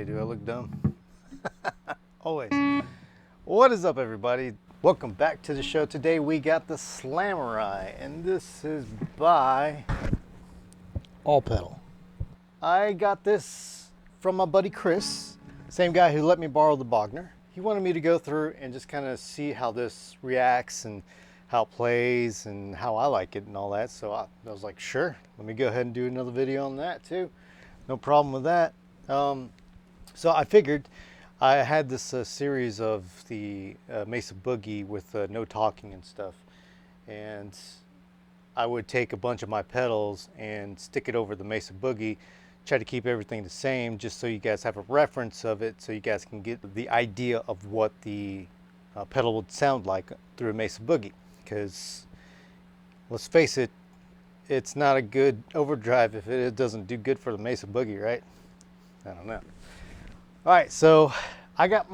say? Do I look dumb? Always. What is up, everybody? Welcome back to the show. Today we got the Slamurai, and this is by All Pedal. I got this from my buddy Chris, same guy who let me borrow the Bogner. He wanted me to go through and just kind of see how this reacts and how it plays and how I like it and all that. So I was like, sure, let me go ahead and do another video on that too. No problem with that. So I figured I had this series of the Mesa Boogie with no talking and stuff, and I would take a bunch of my pedals and stick it over the Mesa Boogie, try to keep everything the same just so you guys have a reference of it, so you guys can get the idea of what the pedal would sound like through a Mesa Boogie. Because let's face it, it's not a good overdrive if it doesn't do good for the Mesa Boogie, right? I don't know. All right, so I got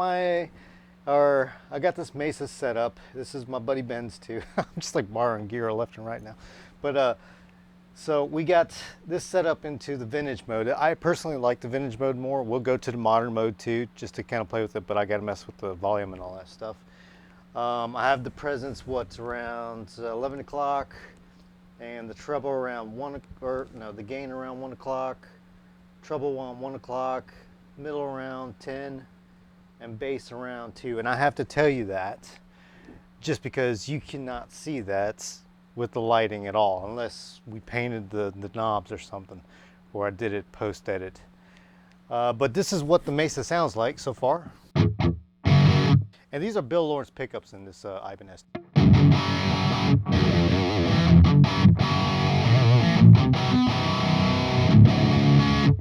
this Mesa set up. This is my buddy Ben's too. I'm just like borrowing gear left and right now. But so we got this set up into the vintage mode. I personally like the vintage mode more. We'll go to the modern mode too, just to kind of play with it, but I got to mess with the volume and all that stuff. I have the presence what's around 11 o'clock, and the treble around the gain around 1 o'clock, treble on 1 o'clock, middle around 10, and bass around 2. And I have to tell you that just because you cannot see that with the lighting at all, unless we painted the knobs or something, or I did it post edit. But this is what the Mesa sounds like so far. And these are Bill Lawrence pickups in this Ibanez.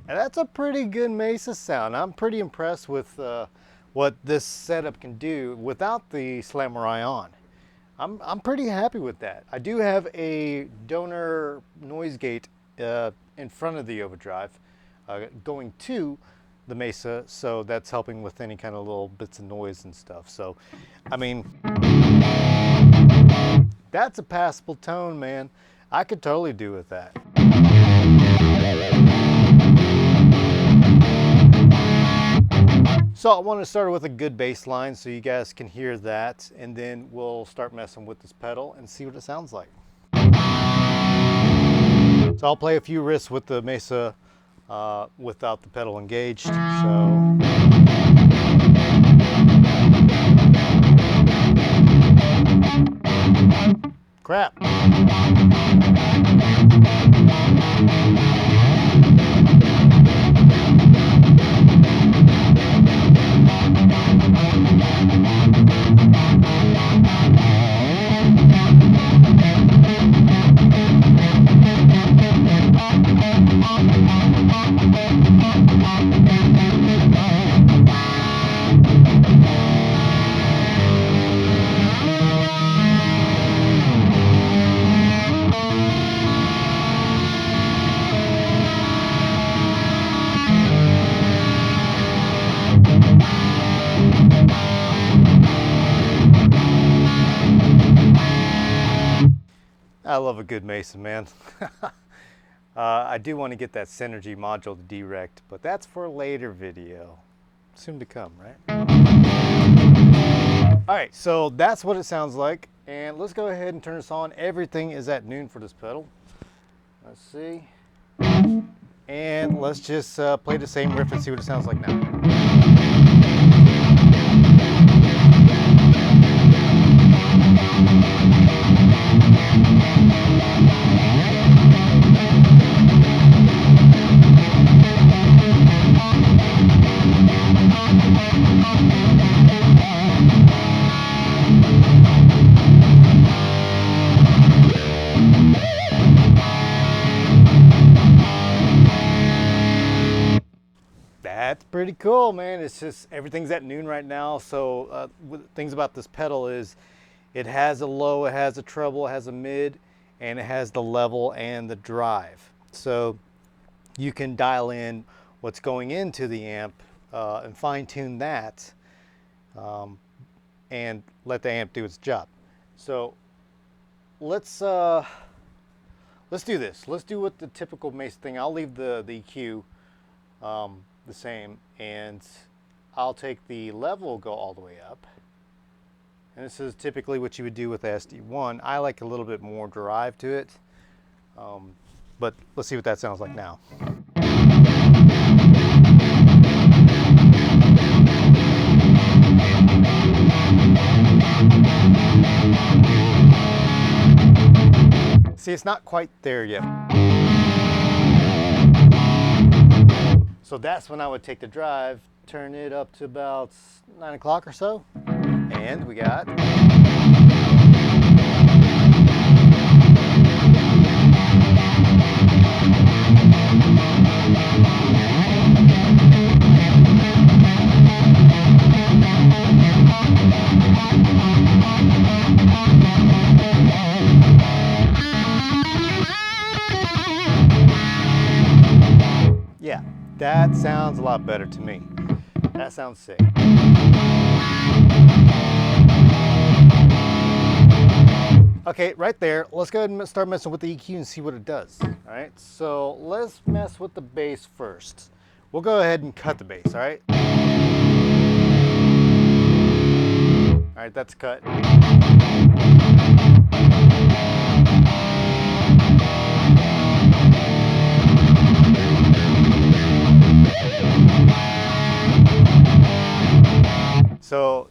And that's a pretty good Mesa sound. I'm pretty impressed with what this setup can do without the Slamurai on. I'm pretty happy with that. I do have a donor noise gate in front of the overdrive going to the Mesa, so that's helping with any kind of little bits of noise and stuff. So, I mean, that's a passable tone, man. I could totally do with that. So I want to start with a good bass line so you guys can hear that, and then we'll start messing with this pedal and see what it sounds like. So I'll play a few riffs with the Mesa without the pedal engaged. So crap. I love a good Mesa, man. I do want to get that Synergy module to direct, but that's for a later video. Soon to come, right? All right, so that's what it sounds like. And let's go ahead and turn this on. Everything is at noon for this pedal. Let's see. And let's just play the same riff and see what it sounds like now. That's pretty cool, man. It's just everything's at noon right now. So things about this pedal is it has a low, it has a treble, it has a mid, and it has the level and the drive. So you can dial in what's going into the amp and fine tune that and let the amp do its job. So let's do this. Let's do what the typical Mesa thing. I'll leave the EQ the same, and I'll take the level, go all the way up. And this is typically what you would do with the SD1. I like a little bit more drive to it, but let's see what that sounds like now. See, it's not quite there yet. So that's when I would take the drive, turn it up to about 9 o'clock or so, and we got... Yeah, that sounds a lot better to me. That sounds sick. Okay, right there, let's go ahead and start messing with the EQ and see what it does. All right, so let's mess with the bass first. We'll go ahead and cut the bass, all right? All right, that's cut. So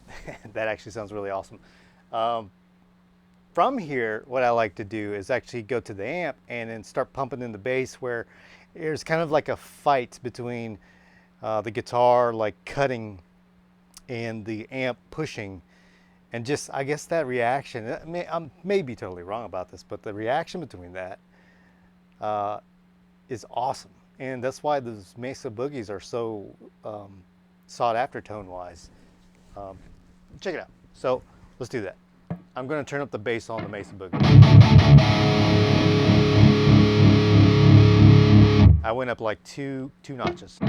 that actually sounds really awesome. From here, what I like to do is actually go to the amp and then start pumping in the bass, where there's kind of like a fight between the guitar like cutting and the amp pushing. And just, I guess that reaction, I may be totally wrong about this, but the reaction between that is awesome. And that's why those Mesa boogies are so sought after tone-wise. Check it out. So let's do that. I'm going to turn up the bass on the Mesa boogie. I went up like two notches.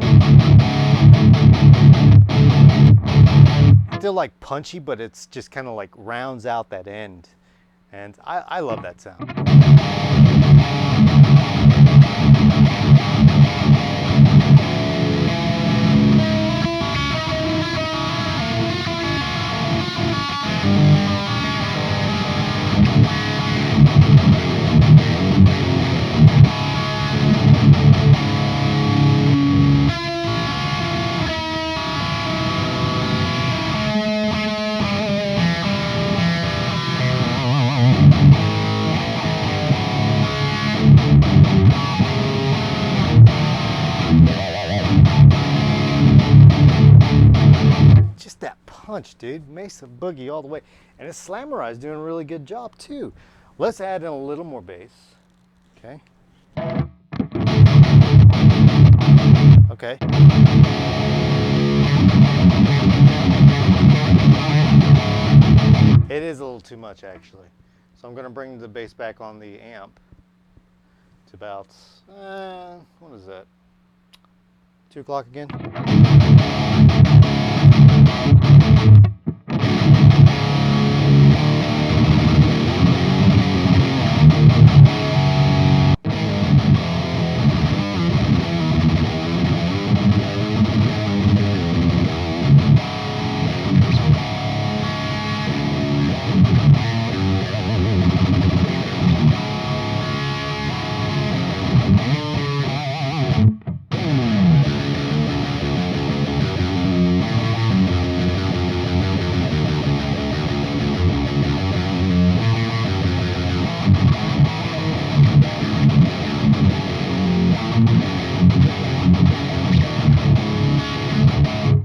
Still like punchy, but it's just kind of like rounds out that end. And I love that sound. Punch, dude. Mesa boogie all the way. And this Slamurai is doing a really good job too. Let's add in a little more bass. Okay. Okay. It is a little too much actually. So I'm going to bring the bass back on the amp to about, what is that? 2 o'clock again?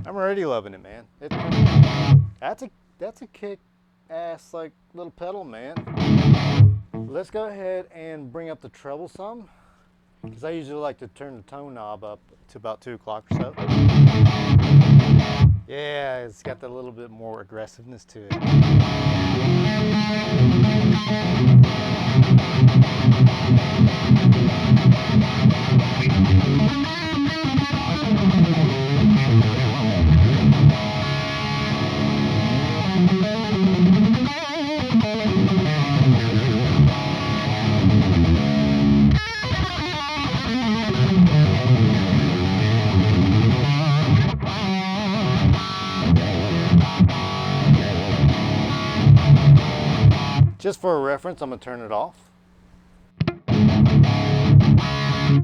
I'm already loving it, man. That's a kick-ass like little pedal, man. Let's go ahead and bring up the treble some, because I usually like to turn the tone knob up to about 2 o'clock or so. Yeah, it's got that little bit more aggressiveness to it. Just for a reference, I'm gonna turn it off.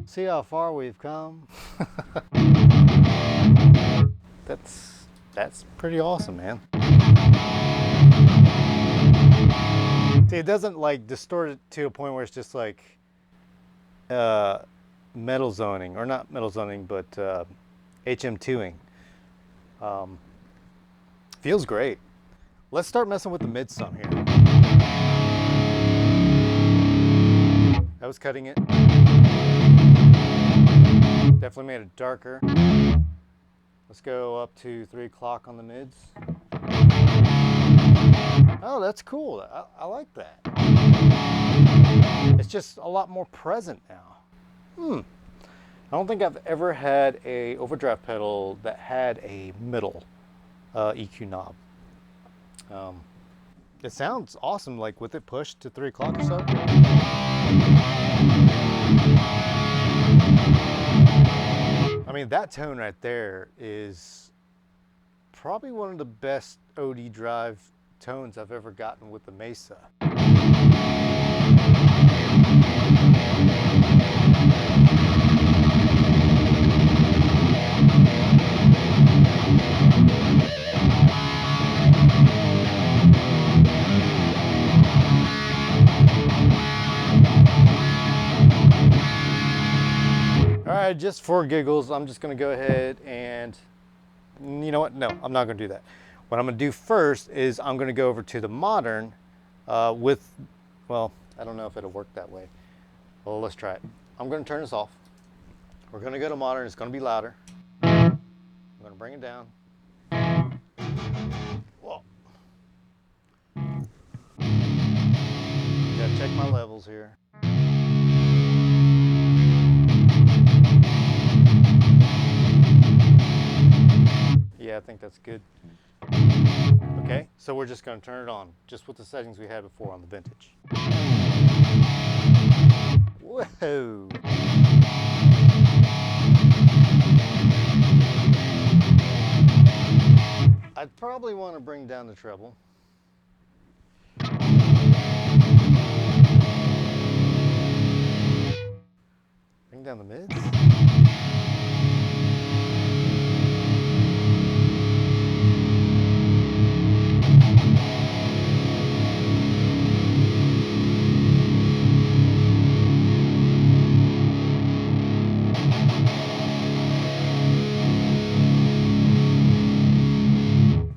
See how far we've come. That's pretty awesome, man. See, it doesn't like distort it to a point where it's just like metal zoning, or not metal zoning, but HM2ing. Feels great. Let's start messing with the mid some here. That was cutting it. Definitely made it darker. Let's go up to 3 o'clock on the mids. Oh, that's cool. I like that. It's just a lot more present now. I don't think I've ever had a overdrive pedal that had a middle EQ knob. It sounds awesome, like with it pushed to 3 o'clock or so. I mean, that tone right there is probably one of the best OD drive tones I've ever gotten with the Mesa. All right, just for giggles, I'm just gonna go ahead and, you know what? No, I'm not gonna do that. What I'm gonna do first is I'm gonna go over to the Modern with, well, I don't know if it'll work that way. Well, let's try it. I'm gonna turn this off. We're gonna go to Modern, it's gonna be louder. I'm gonna bring it down. Whoa. Gotta check my levels here. Yeah, I think that's good. Okay, so we're just going to turn it on, just with the settings we had before on the Vintage. Whoa! I'd probably want to bring down the treble. Bring down the mids.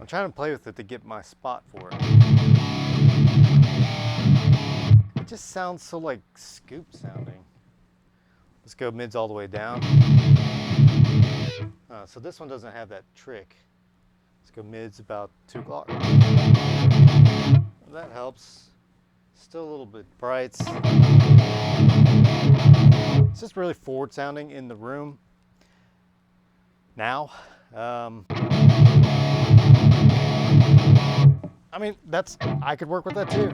Trying to play with it to get my spot for it. It just sounds so like scoop sounding. Let's go mids all the way down. So this one doesn't have that trick. Let's go mids about 2 o'clock. That helps. Still a little bit brights. It's just really forward sounding in the room now. I mean, I could work with that too.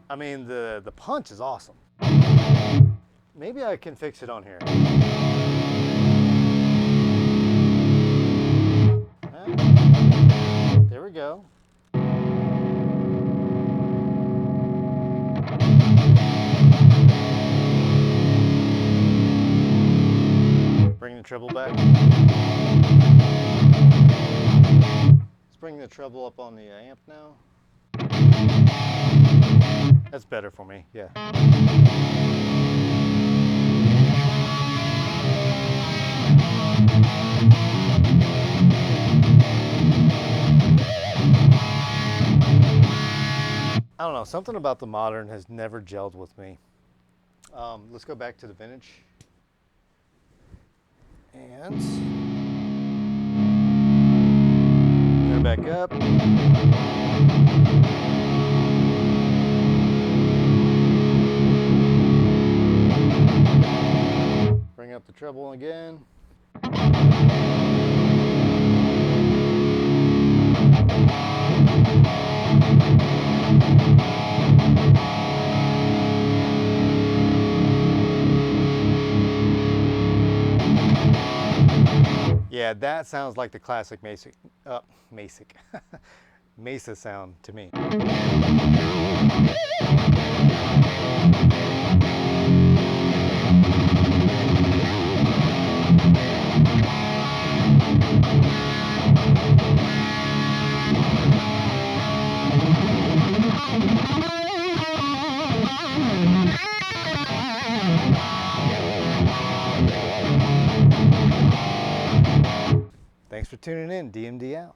I mean, the punch is awesome. Maybe I can fix it on here. There we go. Bring the treble back. Let's bring the treble up on the amp now. That's better for me, yeah. I don't know, something about the Modern has never gelled with me. Let's go back to the Vintage. And turn it back up. treble again. Yeah, that sounds like the classic Mesa sound to me. Thanks for tuning in. DMD out.